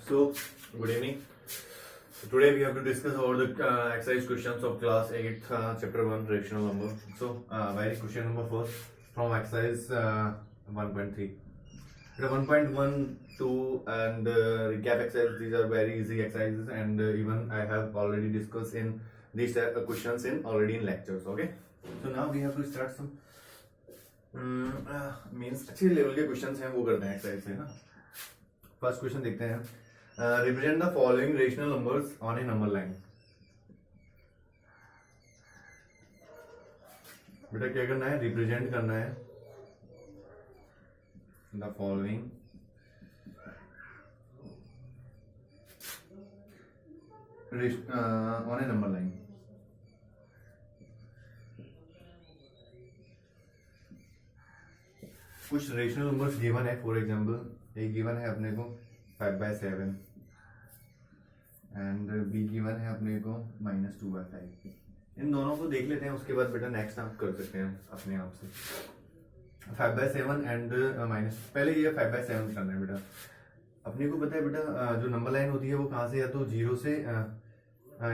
So, good evening. So today we have to discuss about the exercise questions of class 8, chapter 1, rational number. So, very question number first from exercise 1.3. 1.1, 2 and recap exercise, these are very easy exercises and even I have already discussed in these questions already in lectures. Okay. So now we have to start some means अच्छे level के questions हैं वो करते हैं exercise से ना. First question देखते हैं. Represent the following rational numbers on A number line. बेटा क्या करना है, रिप्रेजेंट करना है the following on A number line. कुछ रेशनल नंबर्स गिवन है. फॉर एग्जांपल ए गिवन है अपने को 5/7 एंड बी गिवन है अपने को -2/5. इन दोनों को देख लेते हैं, उसके बाद बेटा नेक्स्ट आप कर सकते हैं अपने आप से. 5/7 एंड पहले ये 5/7 करना है बेटा. अपने को पता है बेटा जो नंबर लाइन होती है वो कहाँ से, या तो 0 से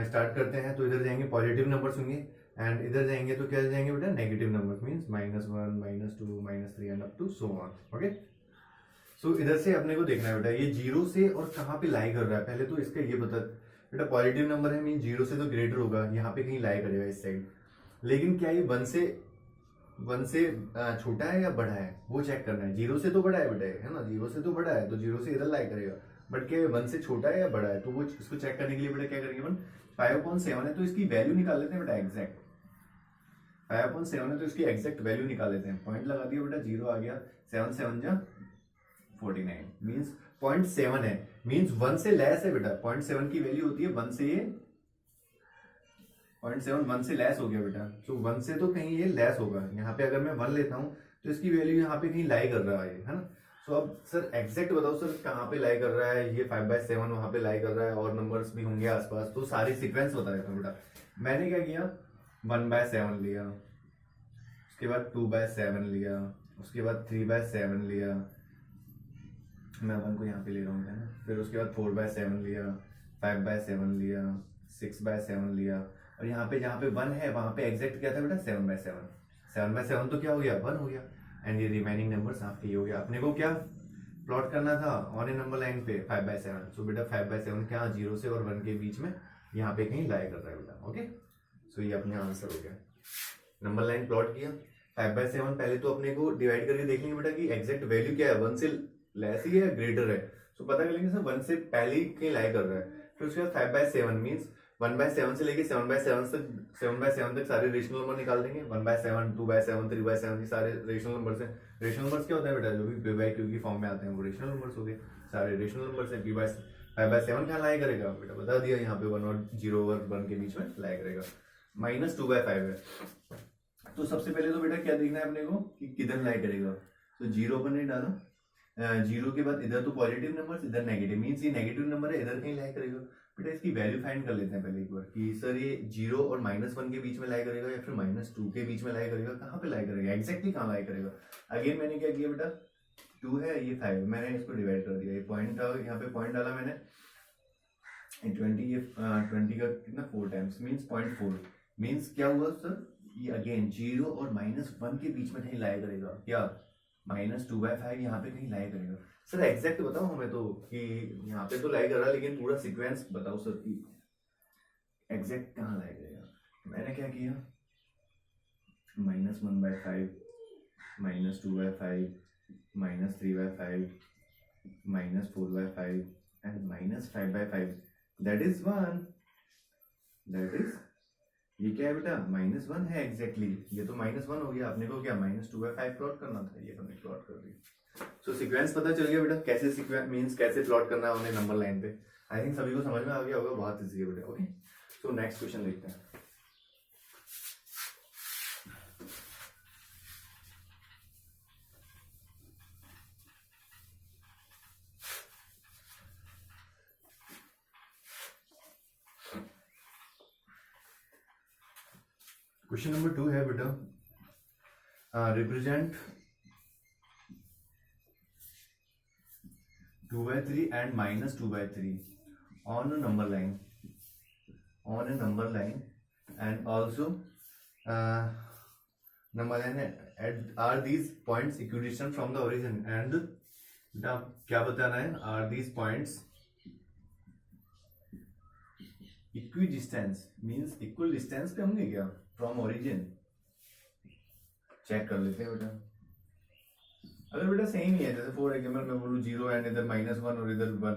स्टार्ट करते हैं तो इधर जाएंगे पॉजिटिव नंबर्स होंगे एंड इधर जाएंगे तो क्या जाएंगे बेटा negative numbers, means -1 -2 -3 and up to so on. Okay. So इधर से अपने को देखना है बेटा ये 0 से और कहाँ पे लाई कर रहा है. पहले तो इसका ये बता बेटा, पॉजिटिव नंबर है मीन 0 से तो ग्रेटर होगा, यहाँ पे कहीं लाई करेगा इस साइड. लेकिन क्या ये 1 से छोटा है या बड़ा है वो चेक करना है. 0 से तो बड़ा है बेटा, है ना, 0 से तो बड़ा है तो 0 से इधर लाई करेगा. बट क्या 1 से छोटा है या बड़ा है, तो वो इसको चेक करने के लिए बेटा क्या करेंगे. 5/7 है तो इसकी वैल्यू निकाल लेते हैं बेटा. एग्जैक्ट 5/7 है तो इसकी एग्जैक्ट वैल्यू निकाल लेते हैं. पॉइंट लगा दिया बेटा, 0 आ गया. 7 7 जा 49 मीन्स 0.7 है, मीन्स 1 से लेस है बेटा. 0.7 की वैल्यू होती है 1 से, ये 0.7 1 से लेस हो गया बेटा. तो 1 से तो कहीं ये लेस होगा. यहाँ पे अगर मैं 1 लेता हूँ तो इसकी वैल्यू यहाँ पे कहीं लाई कर रहा है ना. सो अब सर एग्जैक्ट बताओ सर कहाँ पे लाई कर रहा है. ये 5/7 वहां पे लाई कर रहा है और नंबर्स भी होंगे आसपास, तो सारे सीक्वेंस बता देता हूँ बेटा. मैंने क्या किया, 1/7 लिया, उसके बाद 2/7 लिया, उसके बाद 3/7 लिया, मैं 1 को यहाँ पे ले रहा हूँ ना. फिर उसके बाद 4/7 लिया, 5/7 लिया, 6/7 लिया, और यहाँ पे जहाँ पे 1 है वहां पे एग्जैक्ट क्या था बेटा 7/7. 7/7 तो क्या हो गया 1 हो गया एंड ये रिमेनिंग नंबर्स आपके ये हो गया. अपने को क्या प्लॉट करना था ऑन ए नंबर लाइन पे 5/7. सो बेटा 5/7 क्या 0 से और 1 के बीच में यहाँ पे कहीं लाई कर रहा है बेटा. ओके. सो ये अपने आंसर हो गया. नंबर लाइन प्लॉट किया 5/7. पहले तो अपने को डिवाइड करके देख लेंगे बेटा कि एग्जैक्ट वैल्यू क्या है, 1 से लेस ही है या ग्रेटर है. सो पता कर लेंगे सर 1 से पहले ही कहीं लाई कर रहा है. फिर उसके बाद 5/7 मीन्स 1/7 से लेके 7/7 तक सारे रेशनल नंबर निकाल देंगे. 1/7 2/7 3/7 ये सारे रेशनल नंबर्स हैं. रेशनल नंबर्स क्या होता है बेटा, जो भी p/q की फॉर्म में आते हैं वो रेशनल नंबर्स हो गए. सारे रेशनल नंबर्स हैं. 5/7 कहाँ लाई करेगा बेटा, बता दिया यहाँ पे 1 और 0 और 1 के बीच में लाई करेगा. -2/5 है. तो सबसे पहले तो बेटा क्या देखना है अपने को कि किधर लाई करेगा. तो 0 पर नहीं डाला, 0 के बाद इधर तो पॉजिटिव नंबर, इधर नेगेटिव, मीन्स ये नेगेटिव नंबर है, इधर कहीं लाई करेगा. बेटा इसकी वैल्यू फाइंड कर लेते हैं पहले एक बार कि सर ये 0 और -1 के बीच में लाई करेगा या फिर -2 के बीच में लाई करेगा. कहाँ पे लाई करेगा, एग्जैक्टली कहाँ लाई करेगा. अगेन मैंने क्या किया बेटा, 2 है ये 5, मैंने इसको डिवाइड कर दिया. ये पॉइंट यहाँ पे पॉइंट डाला मैंने 20, ये 20 का कितना 4 टाइम्स मीन्स 0.4. मीन्स क्या हुआ सर, ये अगेन 0 और -1 के बीच में कहीं लाई करेगा. क्या -2/5 यहाँ पे कहीं लाई करेगा. सर एग्जैक्ट बताओ हमें तो कि यहाँ पे तो लाई कर रहा है, लेकिन पूरा सीक्वेंस बताओ सर कि एग्जैक्ट कहाँ लाई करेगा. मैंने क्या किया, -1/5 -2/5 -3/5 -4/5 and -5/5. That is 1. That is ये क्या है बेटा -1 है एग्जैक्टली. ये तो -1 हो गया. अपने को क्या -2/5 प्लॉट करना था, ये हमने प्लॉट कर दिया. सो सीक्वेंस पता चल गया बेटा कैसे सीक्वेंस मींस कैसे प्लॉट करना है उन्हें नंबर लाइन पे. आई थिंक सभी को समझ में आ गया होगा. बहुत इजी है बेटा. ओके. सो नेक्स्ट क्वेश्चन देखते हैं. क्वेश्चन नंबर 2 है बेटा, represent 2/3 and -2/3 on a number line, and also number line are these points equidistant from the origin, and बेटा क्या बताना है, are these points equidistant means equal distance पे होंगे क्या from origin? चेक कर लेते हैं बेटा। अगर बेटा सेम ही है, जैसे फॉर एग्जाम्पल मैं बोलूँ 0 एंड इधर -1 और इधर 1,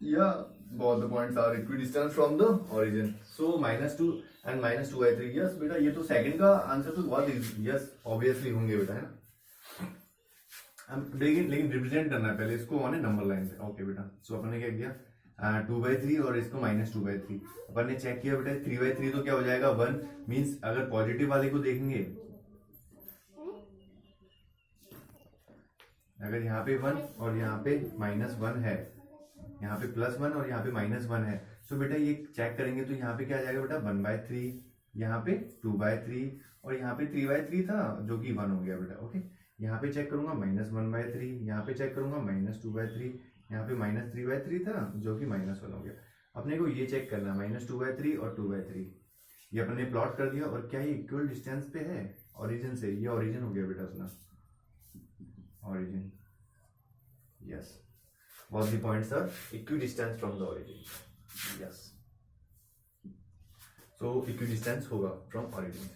या both the points are equidistant from the origin, so -2 and -2/3, yes बेटा ये तो सेकंड का आंसर तो बहुत यस ऑब्वियसली होंगे बेटा, है ना। हम लेकिन रिप्रेजेंट करना है पहले इसको ऑन ए नंबर लाइन पे। ओके बेटा, सो अपन ने क्या किया 2/3 और इसको -2/3 अपन ने चेक किया बेटा। 3/3 तो क्या हो जाएगा 1, मींस अगर पॉजिटिव वाले को देखेंगे, अगर यहाँ पे 1 और यहाँ पे -1 है, यहाँ पे +1 और यहाँ पे -1 है, सो बेटा ये चेक करेंगे तो यहाँ पे क्या आ जाएगा बेटा 1/3, यहाँ पे 2/3 और यहाँ पे 3/3 था जो कि 1 हो गया बेटा। ओके, यहाँ पे चेक करूंगा -1/3, यहाँ पे चेक करूंगा -2/3, यहाँ पे -3/3 था जो कि -1 हो गया। अपने को ये चेक करना -2/3 और 2/3, ये अपने प्लॉट कर दिया और क्या ये इक्वल डिस्टेंस पे है ओरिजिन से? ये ओरिजिन हो गया बेटा अपना origin, yes, both the points are equidistant from the origin, yes, so equidistance होगा from origin।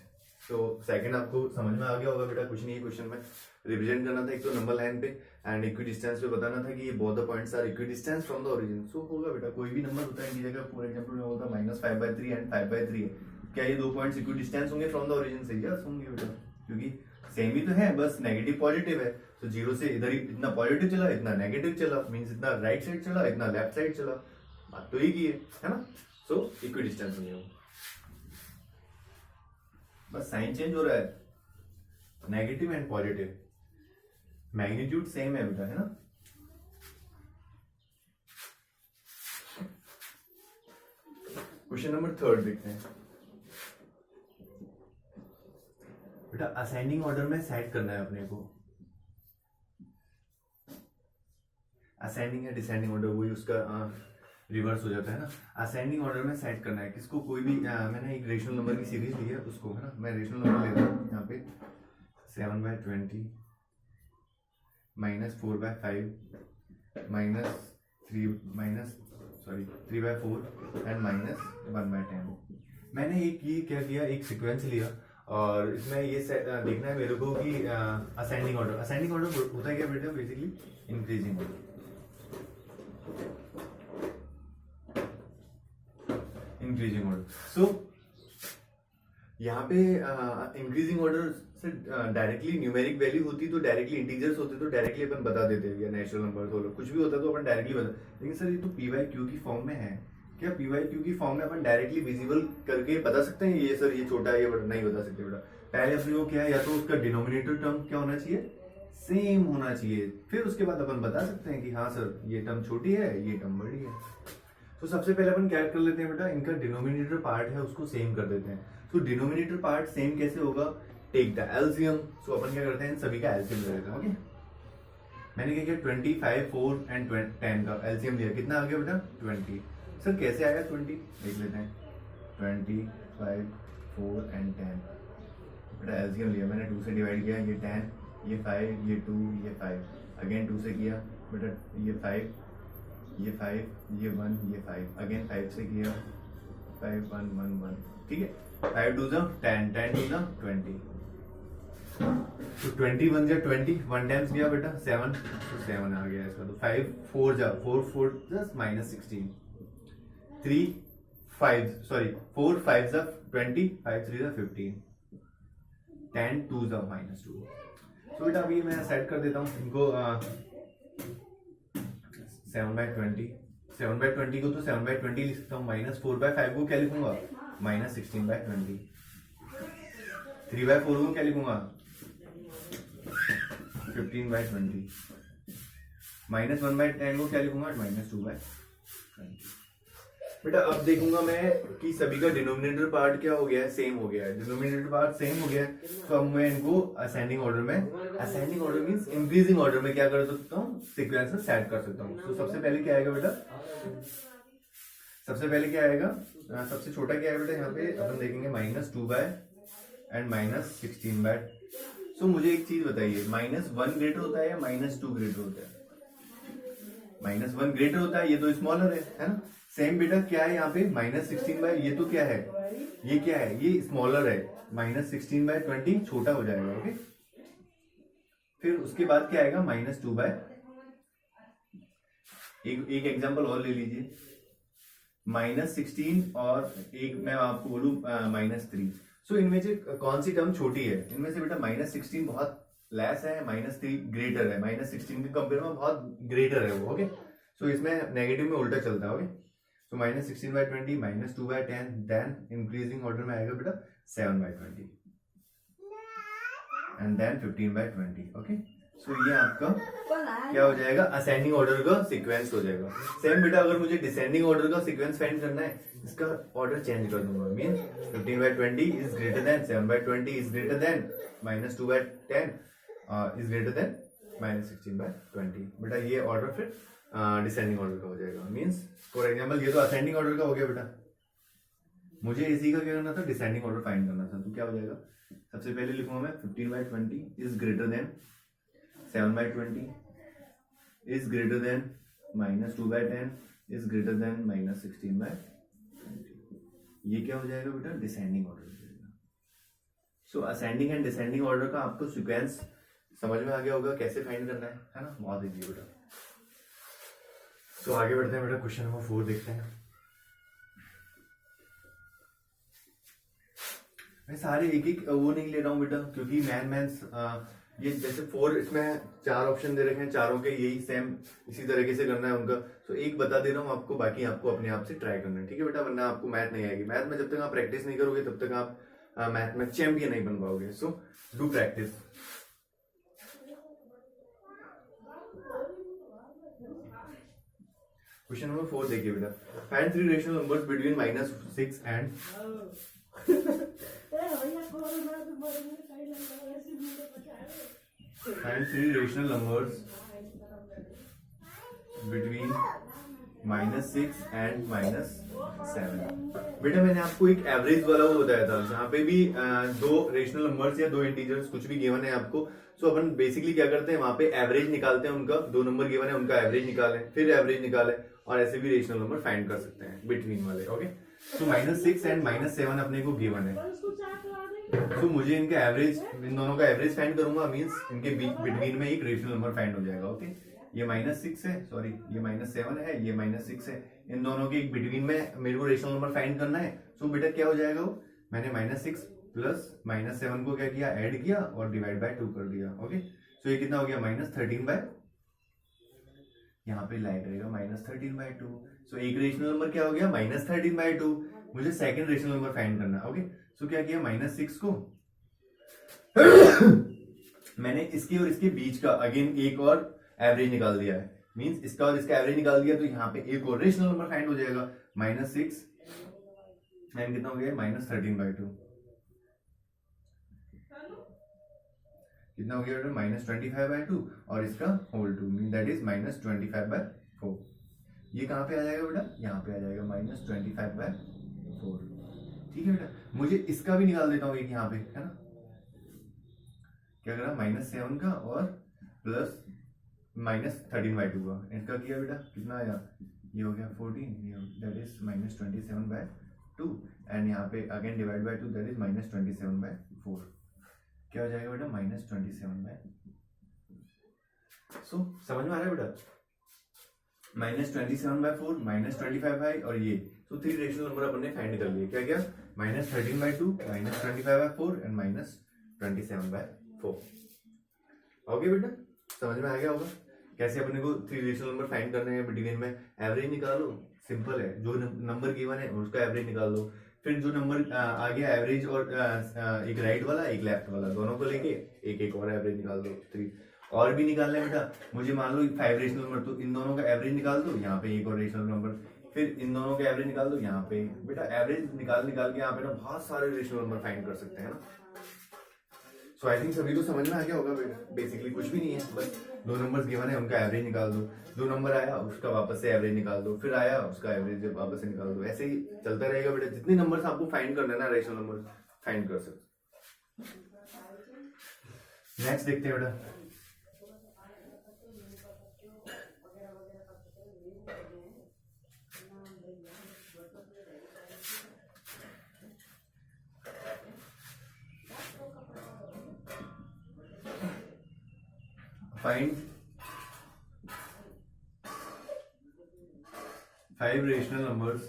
तो सेकंड आपको समझ में आ गया होगा बेटा, कुछ नहीं है क्वेश्चन में रिप्रेजेंट करना था एक तो नंबर लाइन पे एंड इक्विडिस्टेंस पे बताना था कि ये both the points are equidistant from the origin, so होगा बेटा कोई भी नंबर होता है इनकी जगह, फॉर एग्जांपल में होता -5/3 एंड 5/3 है, क्या ये दो पॉइंट्स इक्विडिस्टेंस होंगे फ्रॉम द ओरिजिन से? यस होंगे बेटा, क्योंकि सेम ही तो है, बस नेगेटिव पॉजिटिव है, तो 0 से इधर ही इतना पॉजिटिव चला, इतना नेगेटिव चला, मींस इतना राइट साइड चला, इतना लेफ्ट साइड चला, बात तो एक ही है ना। सो इक्विडिस्टेंस होंगे, बस साइन चेंज हो रहा है, negative and positive, magnitude same है बेटा, है ना। क्वेश्चन नंबर 3 देखते हैं बेटा। असेंडिंग ऑर्डर में सेट करना है अपने को, असेंडिंग या डिसेंडिंग ऑर्डर वही उसका रिवर्स हो जाता है ना। असेंडिंग ऑर्डर में सेट करना है किसको, कोई भी मैंने एक रेशनल नंबर की सीरीज ली है उसको, है ना। मैं रेशनल नंबर लेता हूँ यहाँ पे 7/20 -4/5 -3/4 एंड -1/10। मैंने ये क्या किया, एक सीक्वेंस लिया और इसमें ये देखना है मेरे को कि असेंडिंग ऑर्डर होता है क्या बेटा, बेसिकली इंक्रीजिंग ऑर्डर। सो यहाँ पे इंक्रीजिंग ऑर्डर से डायरेक्टली न्यूमेरिक वैल्यू होती तो डायरेक्टली इंटीजर्स होते तो डायरेक्टली अपन बता देते, या नेचुरल नंबर तो कुछ भी होता तो अपन डायरेक्टली बता, लेकिन सर ये तो PYQ की फॉर्म में है, क्या PYQ की फॉर्म में अपन डायरेक्टली विजिबल करके बता सकते हैं ये सर ये छोटा है, ये बड़ा नहीं बता सकते बेटा। पहले अपने को क्या है, या तो उसका डिनोमिनेटर टर्म क्या होना चाहिए, सेम होना चाहिए, फिर उसके बाद अपन बता सकते हैं कि हाँ सर ये टर्म छोटी है, ये टर्म बड़ी है। तो सबसे पहले अपन क्या कर लेते हैं बेटा, इनका डिनोमिनेटर पार्ट है उसको सेम कर देते हैं। तो डिनोमिनेटर पार्ट सेम कैसे होगा, टेक द एलसीएम। सो अपन क्या करते हैं, सभी का एलसीएम ले लेते हैं। ओके, मैंने क्या किया 25, 4 एंड 10 का एलसीएम लिया, कितना आ गया बेटा 20। सर कैसे आया 20, देख लेते हैं। 25, 4 एंड 10 बेटा एलसीएम लिया मैंने, 2 से डिवाइड किया, ये 10, ये 5, ये 2, ये 5, अगेन 2 से किया बेटा, ये 5, ये 5, ये 1, ये 5, अगेन 5 से किया, 5, 1, 1, 1, ठीक है। 5 2 10, 10 2 20, तो 20 1 जा 20, 1 टाइम्स गया बेटा 7, तो 7 आ गया इसका। तो 5 4 जा 4 4 -16, 3 5 सॉरी 4 5 जा 20, 5 3 जा 15, 10 2 जा -2। तो बेटा अभी मैं सेट कर देता हूँ इनको 7/20, 7/20 को तो 7/20 लिख सकता हूँ, -4/5 को क्या लिखूंगा, -16/20, 3/4 को क्या लिखूंगा, 15/20, -1/10 को क्या लिखूंगा, -2/20। बेटा अब देखूंगा मैं कि सभी का डिनोमिनेटर पार्ट क्या हो गया है, सेम हो गया है, डिनोमिनेटर पार्ट सेम हो गया है, तो अब मैं इनको असेंडिंग ऑर्डर में, ascending order means increasing order में क्या कर सकता हूँ, सीक्वेंस में सेट कर सकता हूँ। तो सबसे पहले क्या आएगा बेटा, सबसे पहले क्या आएगा, सबसे छोटा क्या है बेटा, यहाँ पे अपन देखेंगे -2 एंड -16 सो मुझे एक चीज बताइए, -1 ग्रेटर होता है या -2 ग्रेटर होता है? -1 ग्रेटर होता है, ये तो स्मॉलर है ना। सेम बेटा क्या है यहाँ पे, -16 ये तो क्या है, ये क्या है, ये स्मॉलर है, -16/20 छोटा हो जाएगा। ओके, फिर उसके बाद क्या आएगा, -2 एक एग्जांपल और ले लीजिए, -16 और एक मैं आपको बोलूं -3। सो इनमें से कौन सी टर्म छोटी है, इनमें से बेटा -16 बहुत लेस है, -3 ग्रेटर है, -16 के कंपेयर में बहुत ग्रेटर है वो। ओके, सो इसमें नेगेटिव में उल्टा चलता है। ओके, सो -16/20 -2/10, देन इंक्रीजिंग ऑर्डर में आएगा बेटा 7/20 एंड देन 15/20। ओके, सो ये आपका क्या हो जाएगा, असेंडिंग ऑर्डर का सीक्वेंस हो जाएगा। सेम बेटा अगर मुझे डिसेंडिंग ऑर्डर का सीक्वेंस फाइंड करना है, इसका ऑर्डर चेंज कर दूंगा, mean 15/20 is greater than 7/20 is greater than -2/10 is greater than -16/20। बेटा ये ऑर्डर फिर डिसेंडिंग ऑर्डर का हो जाएगा। मींस फॉर एग्जांपल ये तो असेंडिंग ऑर्डर का हो गया बेटा, मुझे इसी का क्या करना था, डिसेंडिंग ऑर्डर फाइंड करना था। तो क्या हो जाएगा, सबसे पहले लिखूंगा मैं 15/20 is greater than 7/20 is greater than -2/10 is greater than -16/20। ये क्या हो जाएगा बेटा, डिसेंडिंग ऑर्डर हो जाएगा। सो असेंडिंग एंड डिसेंडिंग ऑर्डर का आपको सीक्वेंस समझ में आ गया होगा कैसे फाइंड करना है ना, बहुत इजी बेटा। सो आगे बढ़ते हैं बेटा, क्वेश्चन नंबर 4 देखते हैं। मैं सारे एक एक वो नहीं ले रहा हूँ बेटा, क्योंकि ये जैसे 4 इसमें 4 ऑप्शन दे रखे हैं, चारों के यही सेम इसी तरीके से करना है उनका। तो एक बता दे रहा हूँ आपको, बाकी आपको अपने आप से ट्राई करना है, ठीक है बेटा, वरना आपको मैथ नहीं आएगी। मैथ में जब तक आप प्रैक्टिस नहीं करोगे तब तक आप मैथ में चैंपियन नहीं बन पाओगे। So do practice. Question number 4 देखिए बेटा, find 3 rational numbers between -6 and find 3 rational numbers between -6 and -7। बेटा मैंने आपको एक एवरेज वाला वो बताया था, जहाँ पे भी 2 रेशनल नंबर्स या 2 इंटीजर्स कुछ भी गिवन है आपको। सो अपन बेसिकली क्या करते हैं, वहां पे एवरेज निकालते हैं उनका, 2 नंबर गिवन है उनका एवरेज निकालें, फिर एवरेज निकालें, और ऐसे भी रेशनल नंबर फाइंड कर सकते हैं बिटवीन वाले। ओके, सो -6 एंड -7 अपने को गिवन है। तो मुझे इनका एवरेज, इन दोनों का एवरेज फाइंड करूंगा, मींस इनके बिटवीन में एक रेशनल नंबर फाइंड हो जाएगा। ओके, ये -6 है, सॉरी ये -7 है, ये -6 है, इन दोनों के एक बिटवीन में मेरे को रेशनल नंबर फाइंड करना है। सो बेटा क्या हो जाएगा वो, मैंने -6 प्लस -7 को क्या किया, ऐड किया और डिवाइड बाय 2 कर दिया। ओके, सो ये कितना हो गया, -13 यहाँ पे लाइक रहेगा -13/2। सो एक रेशनल नंबर क्या हो गया, -13/2। मुझे सेकंड रेशनल नंबर फाइंड करना है। ओके, सो क्या किया, -6 को मैंने इसके और इसके बीच का अगेन एक और एवरेज निकाल दिया है, मींस इसका और इसका एवरेज निकाल दिया, तो यहाँ पे एक और रेशनल नंबर फाइंड हो जाएगा। -6 एंड कितना हो गया, -13/2। कितना हो गया, -25/2 और इसका होल 2, मीन दैट इज -25/4। ये कहाँ पे आ जाएगा बेटा, यहाँ पे आ जाएगा -25/4। ठीक है बेटा, मुझे इसका भी निकाल देता हूँ एक यहाँ पे, है ना, क्या करा, -7 का और प्लस -13/2 का, इसका किया बेटा, कितना आया, ये हो गया 14, दैट इज -27/2 एंड यहाँ पे again divide by 2, that is -27/4। क्या हो जाएगा बेटा, -27/4। सो समझ में आ रहा है बेटा, -27/4 -25 और ये, तो 3 रेशनल नंबर अपन ने फाइंड कर लिए। क्या क्या, -13/2 -25/4 एंड -27/4। ओके बेटा, समझ में आ गया होगा कैसे अपने को 3 रेशनल नंबर फाइंड करने हैं बिटवीन में। एवरेज निकालो, सिंपल है, जो नंबर गिवन है उसका एवरेज निकाल दो, फिर जो नंबर आ गया एवरेज और एक राइट वाला एक लेफ्ट वाला, दोनों को लेके एक एक और एवरेज निकाल दो। 3 और भी निकालना है बेटा, मुझे मान लो 5 रेशनल नंबर, तो इन दोनों का एवरेज निकाल दो, यहाँ पे एक और रेशनल नंबर, फिर इन दोनों के एवरेज निकाल दो यहाँ पे। बेटा एवरेज निकाल के यहाँ पे ना बहुत सारे रेशनल नंबर फाइंड कर सकते हैं ना। सो आई थिंक सभी को समझ में आ गया होगा बेटा। बेसिकली कुछ भी नहीं है, बस दो नंबर्स गिवन है, उनका एवरेज निकाल दो। दो नंबर आया उसका वापस से एवरेज निकाल दो, फिर आया उसका एवरेज वापस से निकाल दो। ऐसे ही चलता रहेगा बेटा। जितने नंबर्स आपको फाइंड करना है ना, रेशनल नंबर फाइंड कर सकते। नेक्स्ट देखते हैं बेटा। Find 5 rational numbers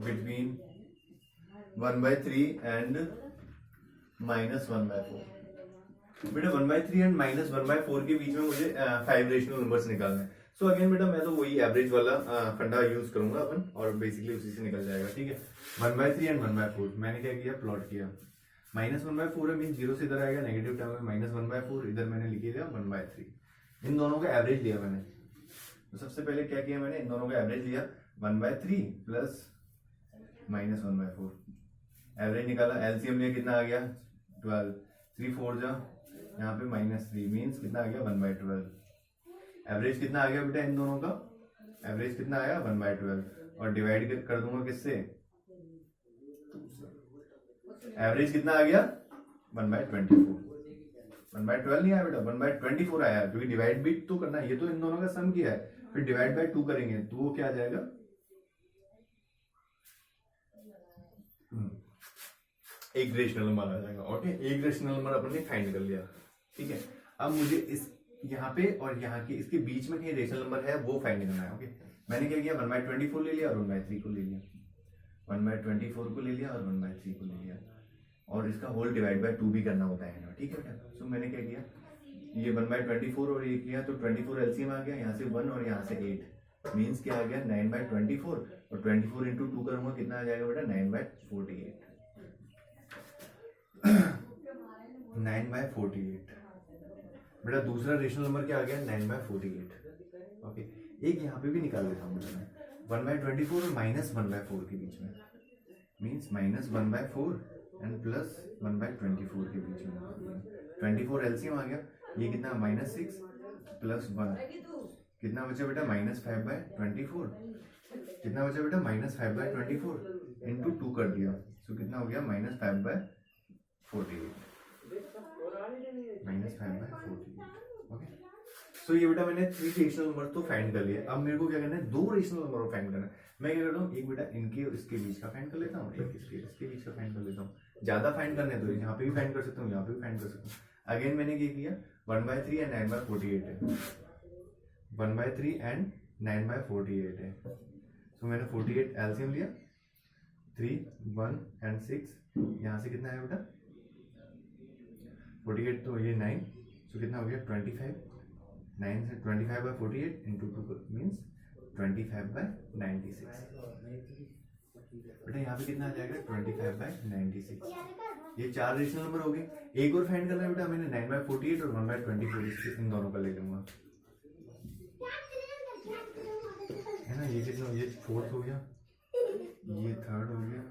between 1/3 and -1/4। बेटा 1/3 एंड -1/4 के बीच में मुझे 5 रेशनल नंबर्स निकालने हैं। सो अगेन बेटा मैं तो वही एवरेज वाला फंडा यूज करूंगा अपन, और बेसिकली उसी से निकल जाएगा। ठीक है, 1/3 एंड 1/4 मैंने क्या किया, प्लॉट किया। -1/4 है मीन 0 से इधर आएगा, नेगेटिव टर्म में -1/4, इधर मैंने लिख लिया 1/3। इन दोनों का एवरेज लिया मैंने। तो सबसे पहले क्या किया मैंने, इन दोनों का एवरेज लिया 1/3 प्लस -1/4, एवरेज निकाला। एलसीएम लिया, कितना आ गया 12, 3 4 जा, यहाँ पे -3 मीन्स कितना आ गया 1/12। एवरेज कितना आ गया बेटा इन दोनों का, एवरेज कितना आया 1/12, और डिवाइड कर दूंगा किससे, एवरेज कितना आ गया 1/24। 1/12 नहीं आया बेटा, 1/24 आया, क्योंकि डिवाइड भी तो करना है। ये तो इन दोनों का सम किया है, फिर डिवाइड बाय 2 करेंगे तो वो क्या आ जाएगा, एक रेशनल नंबर आ जाएगा। ओके, एक रेशनल नंबर अपन ने फाइंड कर लिया। ठीक है, अब मुझे इस यहाँ पे और यहाँ के इसके बीच में कहीं रेशनल नंबर है वो फाइंड करना है। ओके, मैंने क्या किया 1/24 ले लिया और 1/3 को ले लिया, 1/24 को ले लिया और 1/3 को ले लिया, और इसका होल डिवाइड बाय 2 भी करना होता है ना। ठीक है बेटा, सो मैंने क्या किया, ये 1/24 और ये किया, तो 24 एलसीएम आ गया, यहाँ से 1 और यहाँ से 8 मीन्स क्या आ गया 9/24, और 24 इंटू 2 करूंगा कितना आ जाएगा बेटा 9/48। 9/48 बेटा। दूसरा रेशनल नंबर क्या आ गया 9/48। ओके, एक यहाँ पे भी निकाल देता हूँ मैं 1/24 और -1/4 के बीच में, मीन्स -1/4 एंड प्लस 1/24 के बीच में। 24 एलसीएम आ गया, ये कितना -6 प्लस 1 कितना बचा बेटा -5/24, कितना बचा बेटा -5/24 इंटू 2 कर दिया, सो कितना हो गया -5/48, -5/48। ओके, सो ये बेटा मैंने 3 रेशनल नंबर तो फाइंड कर लिए। अब मेरे को क्या करना है, 2 रेशनल नंबर फाइंड करना है। मैं क्या करता हूँ, एक बेटा इनके इसके बीच का फाइंड कर लेता हूँ, एक इसके बीच का फाइंड कर लेता हूँ। ज्यादा फाइंड करने तो यहाँ पे भी फाइंड कर सकता हूँ, यहाँ पे भी फाइंड कर सकता हूँ। अगेन मैंने क्या किया 1/3 एंड 9/48 है, 1/3 एंड 9/48 है। सो मैंने 48 एलसीएम लिया, 3 1 एंड 6, यहाँ से कितना है बेटा 48, तो ये 9, सो कितना हो गया 25। 9 से 25/48 इंटू 2 मीन्स 25/96। बेटा यहाँ पे कितना आ जाएगा 25/96। ये 4 रेशनल नंबर हो गए। एक और फाइंड करना है बेटा, मैंने 9/48 और 1/24 इन दोनों का ले लूंगा, है ना। ये कितना, ये 4th हो गया, ये 3rd हो गया,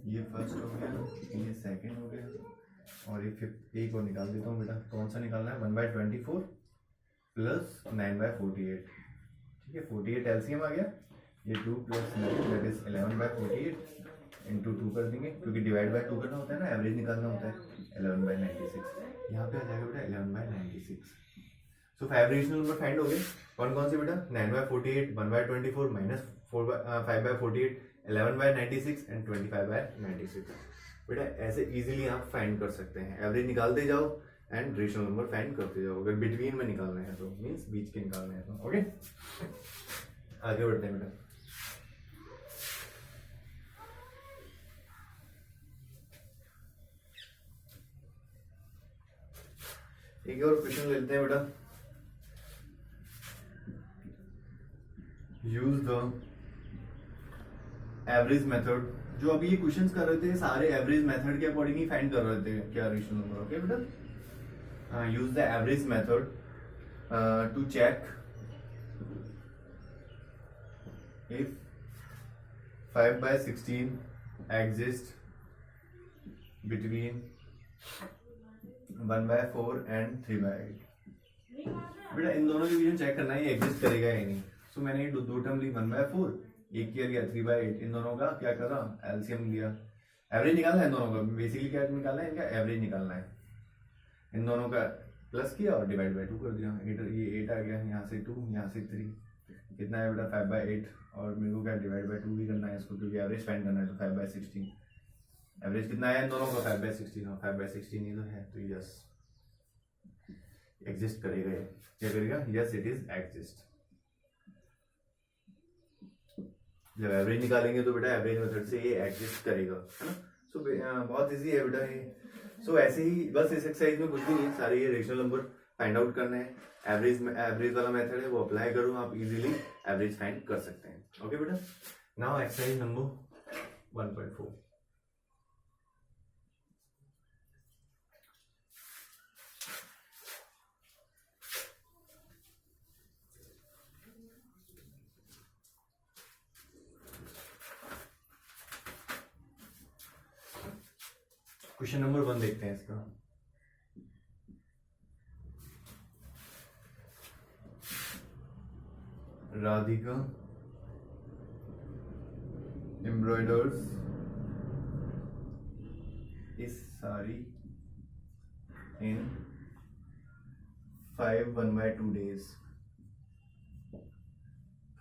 ये 1st हो गया, ये 2nd हो गया, और ये 5th। एक और निकाल देता हूँ बेटा, कौन सा निकालना है 1/24 प्लस 9/48। ठीक है, 48 एलसीएम आ गया, ये 2 प्लस 9 दैट इज 11/48 इंटू 2 कर देंगे, क्योंकि डिवाइड बाय 2 करना होता है ना, एवरेज निकालना होता है। 11/96 यहाँ पे आ जाएगा बेटा 11/96। सो 5 रेशनल नंबर फाइंड हो गए। कौन कौन से बेटा 9/48, 1/24 -5/48, 11/96 एंड 25/96। बेटा ऐसे इजीली आप फाइंड कर सकते हैं, एवरेज निकालते जाओ एंड रेशनल नंबर फाइंड करते जाओ। अगर बिटवीन में निकालना है तो मीन्स बीच के निकालने हैं तो। ओके, आगे बढ़ते हैं बेटा। एक और क्वेश्चन लेते हैं बेटा। Use the average method. जो अभी ये क्वेश्चंस कर रहे थे सारे एवरेज मेथड के अकॉर्डिंग ही फाइंड कर रहे थे क्या रेशनल नंबर। ओके बेटा, use the average method to check if 5/16 exists between 1/4 and 3/8। बेटा इन दोनों के बीच में चेक करना है ये एग्जिस्ट करेगा या नहीं। सो मैंने ये दो टर्म ली 1/4, एक किया गया 3/8, इन दोनों का क्या करा एलसीएम लिया, एवरेज निकालना है इन दोनों का। बेसिकली क्या निकालना है, इनका एवरेज निकालना है। इन दोनों का प्लस किया और डिवाइड बाय 2 कर दिया। ये 8 आ गया, यहाँ से 2, यहाँ से 3, कितना है बेटा 5/8। और मेरे को क्या डिवाइड बाय 2 भी करना है इसको, क्योंकि एवरेज फाइंड करना है। तो 5/16 एवरेज कितना है इन दोनों का 5/16। हाँ 5/16 ही तो है, तो यस एग्जिस्ट करेगा। ये क्या करेगा, यस इट इज एग्जिस्ट। जब एवरेज निकालेंगे तो बेटा एवरेज मेथड से ये एग्जिस्ट करेगा, है ना। सो बहुत इजी है बेटा ये। सो ऐसे ही बस इस एक्सरसाइज में कुछ भी नहीं, सारे ये रेशनल नंबर फाइंड आउट करने हैं। एवरेज वाला मेथड है वो अप्लाई करो, आप इजीली एवरेज फाइंड कर सकते हैं। ओके बेटा, now exercise number 1.4। Question number 1 देखते हैं इसका। राधिका एम्ब्रॉयडर्स इस साड़ी इन 5 1/2 days,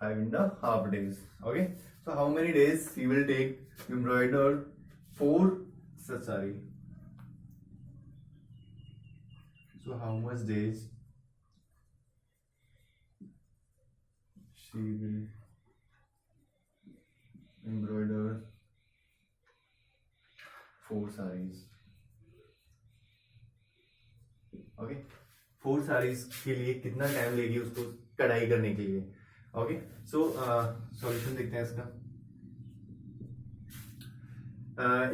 5.5 days. Okay, so how many days he will take to embroider 4 such saree? So how much days she will embroider 4 sarees? Okay, 4 saris के लिए कितना टाइम लेगी उसको कढ़ाई करने के लिए। ओके, सो सॉल्यूशन देखते हैं इसका।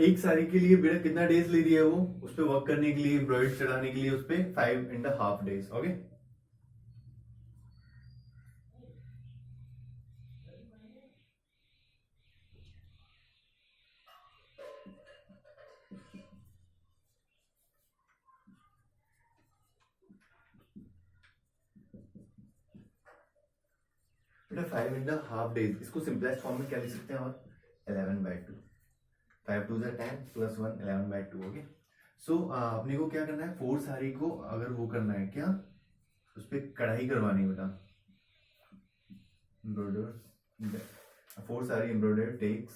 एक साड़ी के लिए बेटा कितना डेज ले रही है वो उस पर वर्क करने के लिए, एम्ब्रॉयडरी चढ़ाने के लिए उस पर 5.5 days। ओके, बेटा 5.5 days, इसको सिंपलेस्ट फॉर्म में क्या लिख सकते हैं, और 11/2, 5 2 10 + 1 11/2। ओके, सो अपने को क्या करना है, 4 साड़ी को अगर वो करना है क्या, उस पर कढ़ाई करवानी है बेटा। Embroider 4 sari embroider takes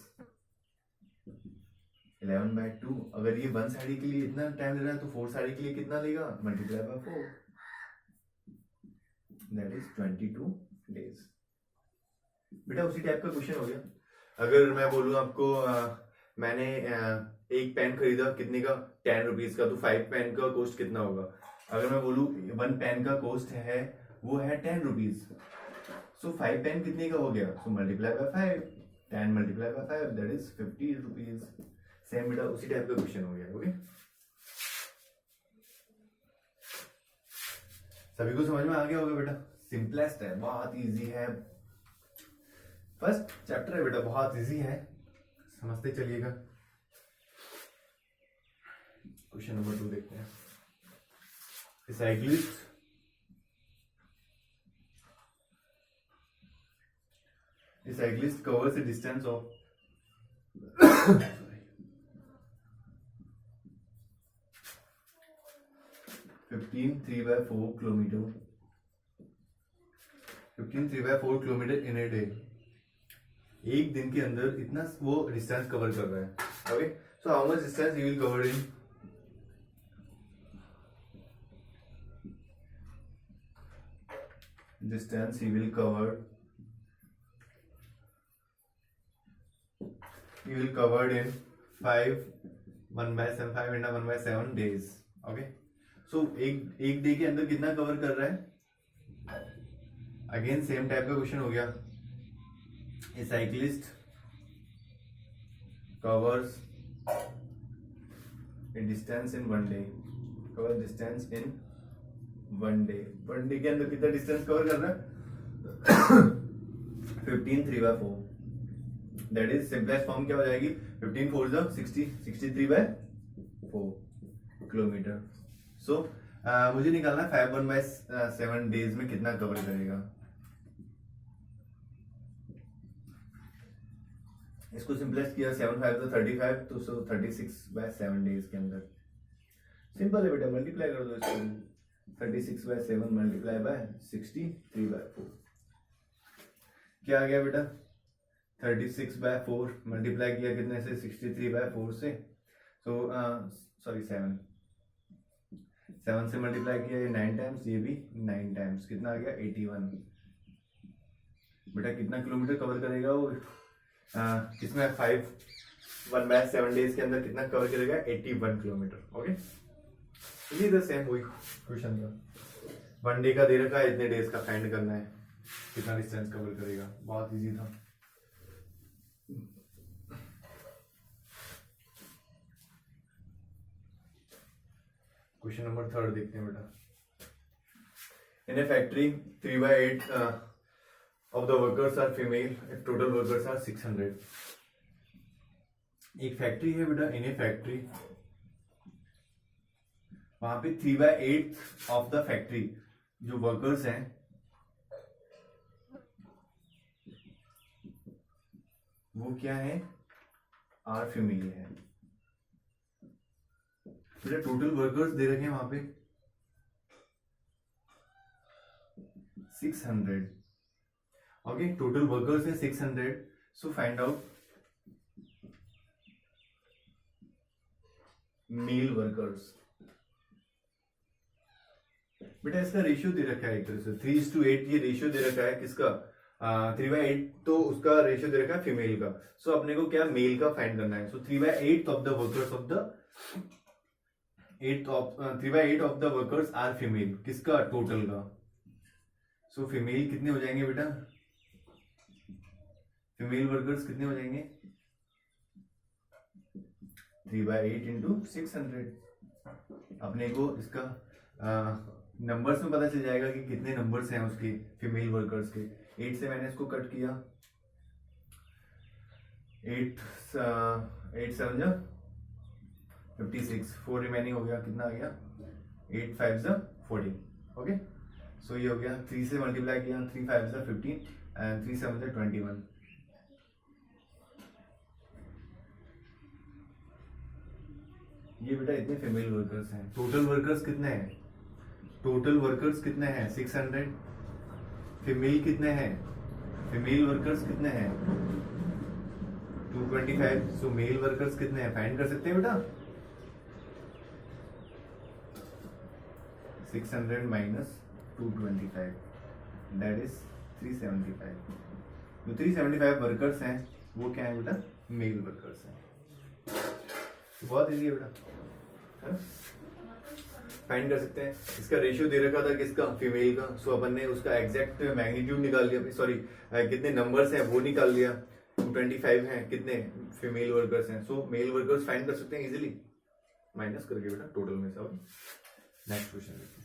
11/2। अगर ये 1 साड़ी के लिए इतना टाइम ले रहा है तो 4 साड़ी के लिए कितना लेगा, multiply by 4, that is 22 days। बेटा उसी टाइप का क्वेश्चन हो गया। अगर मैं बोलूं आपको मैंने एक पेन खरीदा कितने का, 10 रुपीज का, तो 5 पेन का कॉस्ट कितना होगा। अगर मैं बोलूं 1 पेन का कॉस्ट है वो है 10 रुपीज, सो 5 पेन कितने का हो गया, so multiply by 5, 10 multiply by 5 that is 50 rupees. Same बेटा उसी टाइप का क्वेश्चन हो गया। ओके, सभी को समझ में आ गया होगा बेटा, सिंपलेस्ट है, बहुत इजी है। फर्स्ट चैप्टर है बेटा, बहुत इजी है, समझते चलिएगा। क्वेश्चन नंबर 2 देखते हैं। A cyclist covers a distance of 15 3/4 kilometer 15 3/4 kilometre in a day. एक दिन के अंदर इतना वो डिस्टेंस कवर कर रहा है। Okay, so how much distance he will cover in, distance he will cover in 5 1/7 5 × 1/7 days। Okay, so एक डे के अंदर कितना कवर कर रहा है। अगेन सेम टाइप का क्वेश्चन हो गया। A cyclist covers a distance in 1 day, cover distance in 1 day. 1 day के अंदर कितना डिस्टेंस कवर कर रहा है 15 3/4, दैट इज सिंपलेस्ट फॉर्म क्या हो जाएगी, 15 4 60, 63/4 किलोमीटर। सो मुझे निकालना है 5 1/7 डेज में कितना कवर करेगा। इसको सिंपलेस्ट किया 7 5 35, तो 36/7 डेज के अंदर। सिंपल है बेटा, मल्टीप्लाई कर दो इसको, 36/7 मल्टीप्लाई बाय 63/4 क्या आ गया बेटा, 36/4 मल्टीप्लाई किया कितने से, 63/4 से, तो सॉरी 7 से मल्टीप्लाई किया ये 9 टाइम्स, ये भी 9 टाइम्स, कितना आ गया 81। बेटा कितना किलोमीटर कवर करेगा वो, किसमें 5 1/7 डेज के अंदर कितना कवर करेगा, 81 किलोमीटर। ओके, ये सेम वही क्वेश्चन था, 1 डे का दे रखा है, इतने डेज का फाइंड करना है, कितना डिस्टेंस कवर करेगा, बहुत इजी था। क्वेश्चन नंबर 3 देखते हैं बेटा। इन ए factory 3/8 of the workers are female, if total workers are 600। एक फैक्ट्री है बेटा, इन ए फैक्ट्री, वहां पे 3/8 ऑफ द फैक्ट्री जो वर्कर्स हैं वो क्या है, आर फीमेल है। बेटा टोटल वर्कर्स दे रखे हैं वहां पे 600। ओके, टोटल वर्कर्स है 600, so find out male workers. बेटा इसका रेशियो दे रखा है एक तरह से 3:8, ये रेशियो दे रखा है किसका, 3/8, तो उसका रेशियो दे रखा है फीमेल का। सो अपने को क्या मेल का फाइंड करना है। So 3/8 of the workers of the 3/8 of the workers are female, किसका, टोटल का। सो फीमेल कितने हो जाएंगे बेटा, फीमेल वर्कर्स कितने हो जाएंगे, 3/8 इंटू 600। अपने को इसका नंबर्स में पता चल जाएगा कि कितने नंबर्स हैं उसके फीमेल वर्कर्स के। 8 से मैंने इसको कट किया, 8 7 56, 4 रिमेनिंग हो गया, कितना आ गया, 8 5 40। ओके, सो ये हो गया, 3 से मल्टीप्लाई किया, 3 5 15 एंड 3 7 21। ये बेटा इतने फीमेल वर्कर्स हैं। टोटल वर्कर्स कितने हैं, टोटल वर्कर्स कितने हैं 600, फीमेल कितने हैं, फीमेल वर्कर्स कितने हैं 225, सो मेल वर्कर्स कितने हैं, फाइंड कर सकते हैं बेटा, 600 माइनस 225, दैट इज 375। जो 375 वर्कर्स हैं वो क्या है बेटा, मेल वर्कर्स हैं। बहुत इजी है बेटा, फाइंड कर सकते हैं। इसका रेशियो दे रखा था किसका, फीमेल का। सो अपन ने उसका एग्जैक्ट मैग्नीट्यूड निकाल लिया, सॉरी कितने नंबर्स हैं वो निकाल लिया, 225 हैं, कितने फीमेल वर्कर्स हैं। सो मेल वर्कर्स फाइंड कर सकते हैं इजीली, माइनस करके बेटा टोटल में सब। नेक्स्ट क्वेश्चन देखते हैं।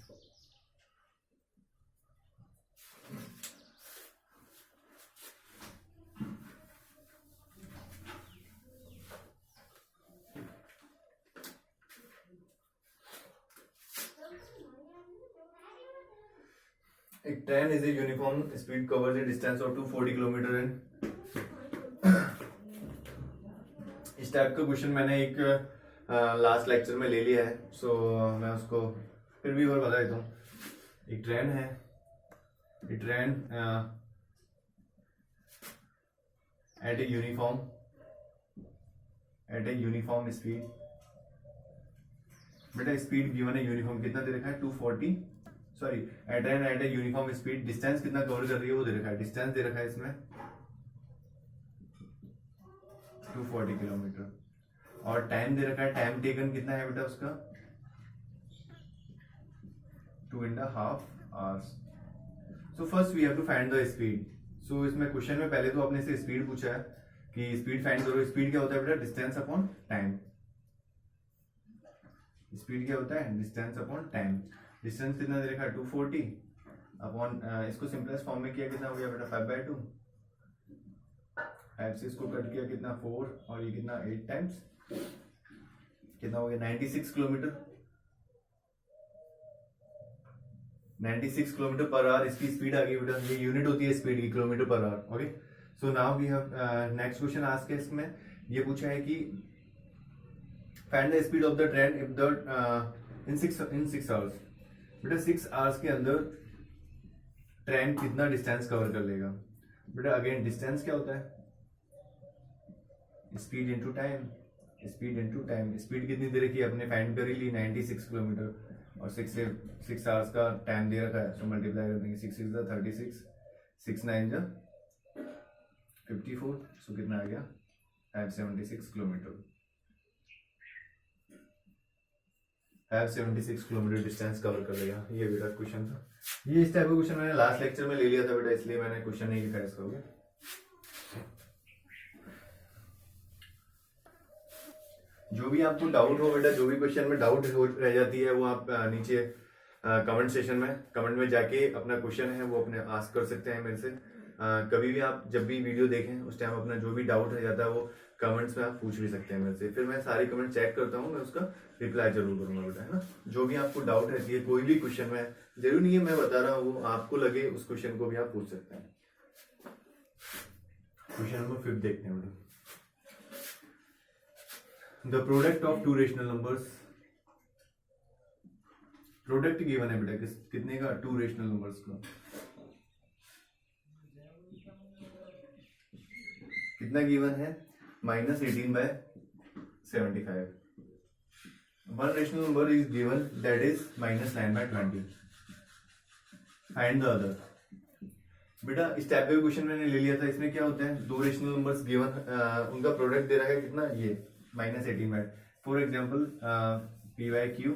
एक train is a uniform speed covers a distance of 240 kilometre इन। इस टाइप का क्वेश्चन मैंने एक लास्ट लेक्चर में ले लिया है, सो मैं उसको फिर भी और बता देता हूँ। एक ट्रेन है, ये train at a uniform speed. बेटा स्पीड गिवन है यूनिफॉर्म, कितना दे रखा है 240, sorry at a uniform speed, distance कितना कवर कर रही है वो दे रखा है, डिस्टेंस दे रखा है इसमें 240 किलोमीटर, और टाइम दे रखा है, टाइम टेकन कितना है बेटा उसका 2.5 hours। So first we have to find the speed. So इसमें क्वेश्चन में पहले तो आपने से स्पीड पूछा है कि स्पीड फाइंड करो। स्पीड क्या होता है बेटा, डिस्टेंस अपॉन टाइम। स्पीड क्या होता है, डिस्टेंस अपॉन टाइम। डिस्टेंस कितना दे रखा है 240, अपॉन इसको सिंपलेस्ट फॉर्म में किया कितना हो गया बेटा 5/2। 5 से इसको कट किया कितना 4 और ये कितना 8 टाइम्स कितना हो गया 96 किलोमीटर। 96 किलोमीटर पर आवर इसकी स्पीड आ गई बेटा। ये यूनिट होती है स्पीड की, kilometre per hour. Okay, so now we have next question asked है। इसमें ये पूछा है कि find the speed of the train if the in 6 hours. बेटा 6 आवर्स के अंदर ट्रेन कितना डिस्टेंस कवर कर लेगा। बेटा अगेन डिस्टेंस क्या होता है, speed into time. Speed into time, speed कितनी दे रखी है अपने फाइंड कर ही ली 96 किलोमीटर और 6 आवर्स का टाइम दे रखा है, सो मल्टीप्लाई कर देंगे। 6 6 36, 6 9 54, सो कितना आ गया 576 किलोमीटर। 576 किलोमीटर डिस्टेंस कवर कर लेगा। ये बेटा क्वेश्चन था। ये इस टाइप का क्वेश्चन मैंने लास्ट लेक्चर में ले लिया था बेटा, इसलिए मैंने क्वेश्चन नहीं लिखा इसका। ओके, जो भी आपको डाउट हो बेटा, जो भी क्वेश्चन में डाउट रह जाती है वो आप नीचे कमेंट सेशन में कमेंट में जाके अपना क्वेश्चन है वो अपने आस्क कर सकते हैं मेरे से। कभी भी आप जब भी वीडियो देखें उस टाइम अपना जो भी डाउट रह जाता है वो कमेंट्स में आप पूछ भी सकते हैं मेरे से। फिर मैं सारे कमेंट चेक करता हूँ, मैं उसका रिप्लाई जरूर करूंगा बेटा, है ना। जो भी आपको डाउट रहती है कोई भी क्वेश्चन में, जरूरी नहीं है मैं बता रहा हूँ, वो आपको लगे उस क्वेश्चन को भी आप पूछ सकते हैं। क्वेश्चन नंबर 5 देखते हैं बेटा। The product of two rational numbers. Product given है बेटा कितने का, 2 रेशनल नंबर्स का। कितना गिवन है, -18/75। One rational number is given that is -9/20। Find the other. बेटा इस टाइप का क्वेश्चन मैंने ले लिया था। इसमें क्या होता है, 2 रेशनल नंबर्स गिवन, उनका प्रोडक्ट दे रहा है कितना, ये -18/। For example p/q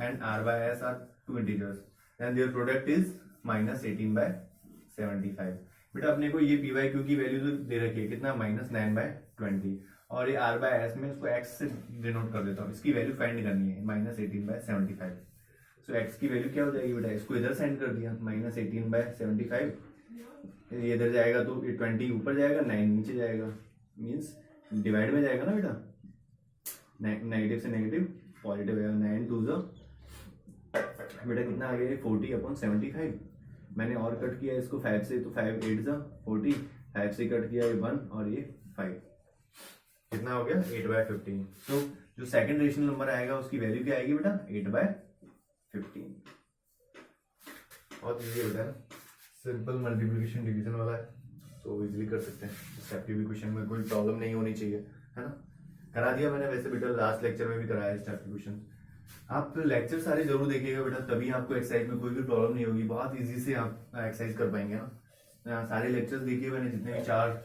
and r/s are 2 integers and their product is -18/75। बेटा अपने को ये p/q की वैल्यू तो दे रखी है कितना, -9/20 और ये r/s में इसको x से डिनोट कर देता हूँ। इसकी वैल्यू फाइंड करनी है -18/75। सो x की वैल्यू क्या हो जाएगी बेटा, इसको इधर सेंड कर दिया -18/75, ये इधर जाएगा तो ये 20 ऊपर जाएगा, 9 नीचे जाएगा, मीन्स डिवाइड में जाएगा ना बेटा। नेगेटिव से नेगेटिव पॉजिटिव आएगा, 9 2 बेटा कितना आ गया 40/75। मैंने और कट किया इसको 5 से, तो 5 8 40, 5 से कट किया ये 1 और ये 5, कितना हो गया 8/15। तो जो सेकंड रेशनल नंबर आएगा उसकी वैल्यू क्या आएगी बेटा, 8/15। बहुत इजी होता है, सिंपल मल्टीप्लिकेशन डिवीजन वाला है, तो इजीली कर सकते हैं। स्टेप भी क्वेश्चन में कोई प्रॉब्लम नहीं होनी चाहिए, है ना। करा दिया मैंने वैसे बेटा, लास्ट लेक्चर में भी कराया इस टाइप के क्वेश्चन। आप लेक्चर सारे जरूर देखिएगा बेटा, तभी आपको एक्सरसाइज में कोई भी प्रॉब्लम नहीं होगी, बहुत इजी से आप एक्सरसाइज कर पाएंगे ना। सारे लेक्चर्स देखिए मैंने, जितने भी 4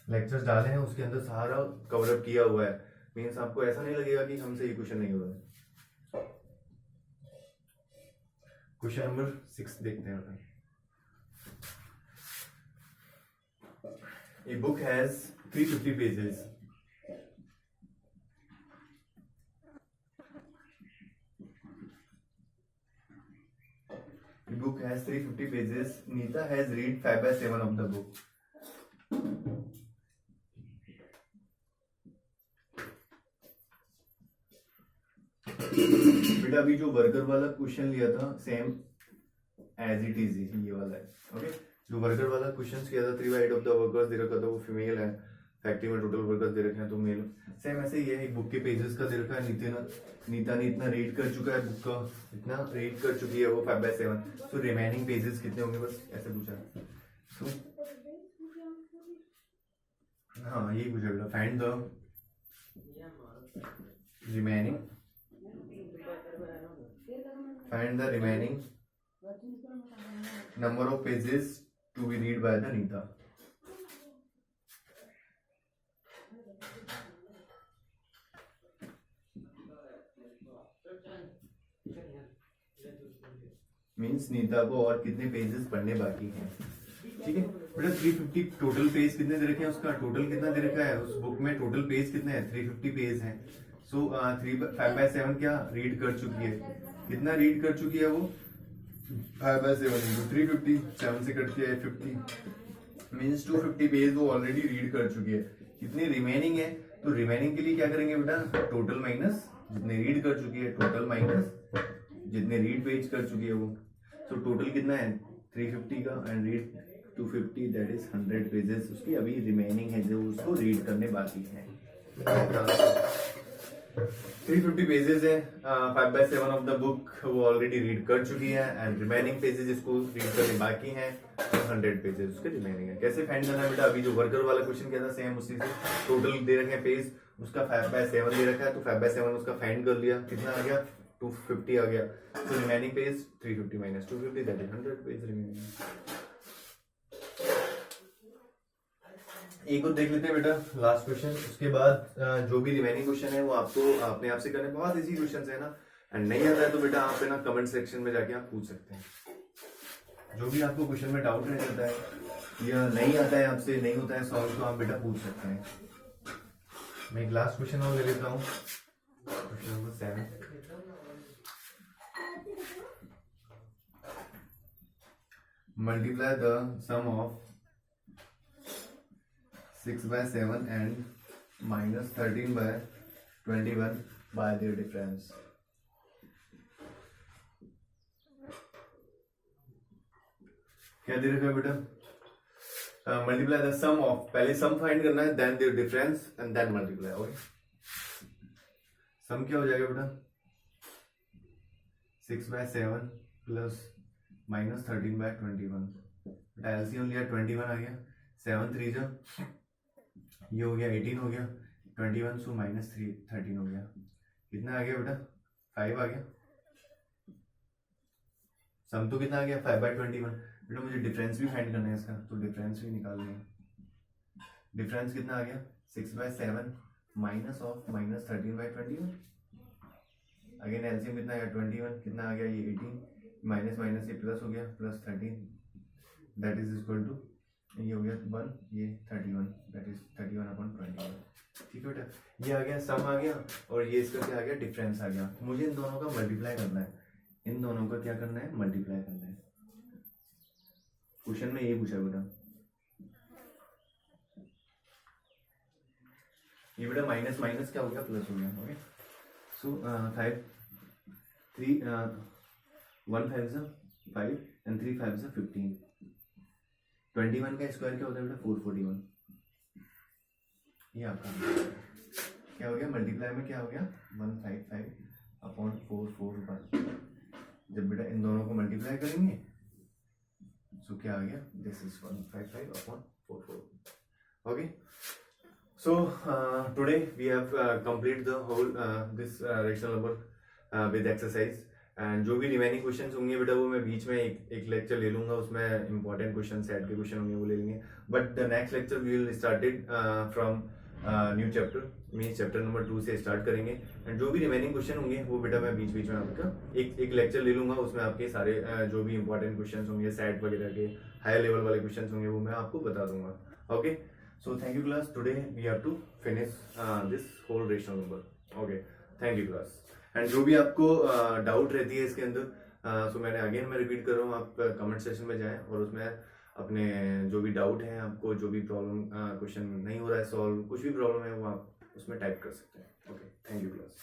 लेक्चर्स डाले हैं उसके अंदर सारा कवर अप किया हुआ है। मीन्स आपको ऐसा नहीं लगेगा कि हमसे ये क्वेश्चन नहीं हो रहा है। क्वेश्चन नंबर 6 देखते हैं बेटा। A book has 350 pages. The book has 350 pages. Neeta has read 5/7 of the book. बेटा अभी जो वर्कर वाला क्वेश्चन लिया था सेम एज इट इज ये वाला है। ओके, जो वर्कर वाला क्वेश्चन किया था 3/8 ऑफ द वर्कर्स दे रखा था वो फीमेल है, फैक्ट्री में टोटल वर्कर्स दे रखे हैं तो मेल। सेम ऐसे ही है, एक बुक के पेजेस का दे रखा है, नीता ने इतना रीड कर चुका है बुक का, इतना रीड कर चुकी है वो 5/7। सो रिमेनिंग पेजेस कितने होंगे, बस ऐसे पूछा है। सो हाँ यही पूछा बेटा, find the remaining number of pages to be read by the Neeta. Means Neeta को और कितने पेजेस पढ़ने बाकी हैं। ठीक है बेटा, 350 टोटल पेज कितने दे रखे हैं, उसका टोटल कितना दे रखा है उस बुक में, टोटल पेज कितने हैं 350 पेज हैं। सो 5/7 क्या रीड कर चुकी है, कितना रीड कर चुकी है वो 5/7 into 350, 7 से कट के 50 मीन्स 250 पेज वो ऑलरेडी रीड कर चुकी है। कितनी रिमेनिंग है, तो रिमेनिंग के लिए क्या करेंगे बेटा, टोटल माइनस जितने रीड कर चुकी है, टोटल माइनस जितने रीड पेज कर चुकी है वो। तो टोटल कितना है 350 का and read 250, that is 100 pages उसकी अभी रिमेनिंग है जो उसको रीड करने बाकी है। 350 पेजेस है, 5/7 ऑफ द बुक वो ऑलरेडी रीड कर चुकी है एंड रिमेनिंग पेजेस इसको रीड करने बाकी हैं, 100 पेजेस उसके रिमेनिंग है। कैसे फाइंड करना है बेटा, अभी जो वर्कर वाला क्वेश्चन किया था सेम उसी से, टोटल दे रखे हैं पेज, उसका 5/7 दे रखा है, तो 5/7 उसका फाइंड कर लिया, कितना आ गया 250 आ गया। तो remaining page 350 minus 250 that is 100 page remaining. एक और देख लेते हैं बेटा लास्ट क्वेश्चन, उसके बाद जो भी रिमेनिंग क्वेश्चन है वो आपको अपने आप से करने, बहुत इजी क्वेश्चन है ना, एंड नहीं आता है तो बेटा आप ना कमेंट सेक्शन में जाके आप पूछ सकते हैं। जो भी आपको क्वेश्चन में डाउट रह जाता है या नहीं आता है आपसे, नहीं होता है सॉल्व, तो आप बेटा पूछ सकते हैं। मैं एक लास्ट क्वेश्चन और ले लेता हूँ, question number 7। Multiply the sum of 6/7 and minus 13/21 by their difference। क्या दे रखा है बेटा, मल्टीप्लाई द सम ऑफ, पहले सम फाइंड करना है, then their difference and then multiply. Okay, sum क्या हो जाएगा बेटा 6/7 प्लस माइनस 13/21, बेटा एलसीएम लिया 21 आ गया, 7 3 जा ये हो गया 18 हो गया, 21 सो माइनस 13 हो गया, कितना आ गया बेटा 5 आ गया। सम तो कितना आ गया 5/21, बेटा मुझे डिफरेंस भी फाइंड करना है इसका, तो डिफरेंस भी निकाल लेंगे। डिफरेंस कितना आ गया 6/7 minus of minus 13/21, again LCM कितना आ गया 21, कितना आ गया ये 18 माइनस माइनस ये प्लस हो गया plus 13, that is equal to ये हो गया 1 ये 31, दैट इज 31/21। ठीक है बेटा, ये आ गया सम आ गया और ये इसका क्या आ गया डिफरेंस आ गया। मुझे इन दोनों का मल्टीप्लाई करना है, इन दोनों का क्या करना है मल्टीप्लाई करना है। क्वेश्चन में ये पूछा बेटा, ये बेटा माइनस माइनस क्या हो गया प्लस हो गया। ओके, सो 5 3 1 5 5 एंड 3 5 15, 21 का स्क्वायर क्या होता है बेटा 441, ये आपका क्या हो गया मल्टीप्लाई में क्या हो गया 155/441। जब बेटा इन दोनों को मल्टीप्लाई करेंगे सो क्या आ गया this is 155/44। Okay, so today we have complete the whole this rational number with exercise, and जो भी रिमेनिंग क्वेश्चंस होंगे बेटा वो मैं बीच में एक लेक्चर ले लूंगा, उसमें इंपॉर्टेंट क्वेश्चन सेट के क्वेश्चन होंगे वो ले लेंगे, but the next lecture we will started from new chapter, means chapter number 2 से स्टार्ट करेंगे, एंड जो भी रिमेनिंग क्वेश्चन होंगे वो बेटा मैं बीच बीच में आपका एक लेक्चर ले लूंगा, उसमें आपके सारे जो भी इंपॉर्टेंट क्वेश्चन होंगे सेट वगैरह के हायर लेवल वाले क्वेश्चन होंगे वो मैं आपको बता दूंगा। Okay, so thank you class, today we have to finish this whole rational number. Okay, thank you class. And जो भी आपको डाउट रहती है इसके अंदर, सो मैंने अगेन मैं रिपीट कर रहा हूँ, आप कमेंट सेक्शन में जाएं और उसमें अपने जो भी डाउट है, आपको जो भी प्रॉब्लम क्वेश्चन नहीं हो रहा है सॉल्व, कुछ भी प्रॉब्लम है वो आप उसमें टाइप कर सकते हैं। Okay, thank you class.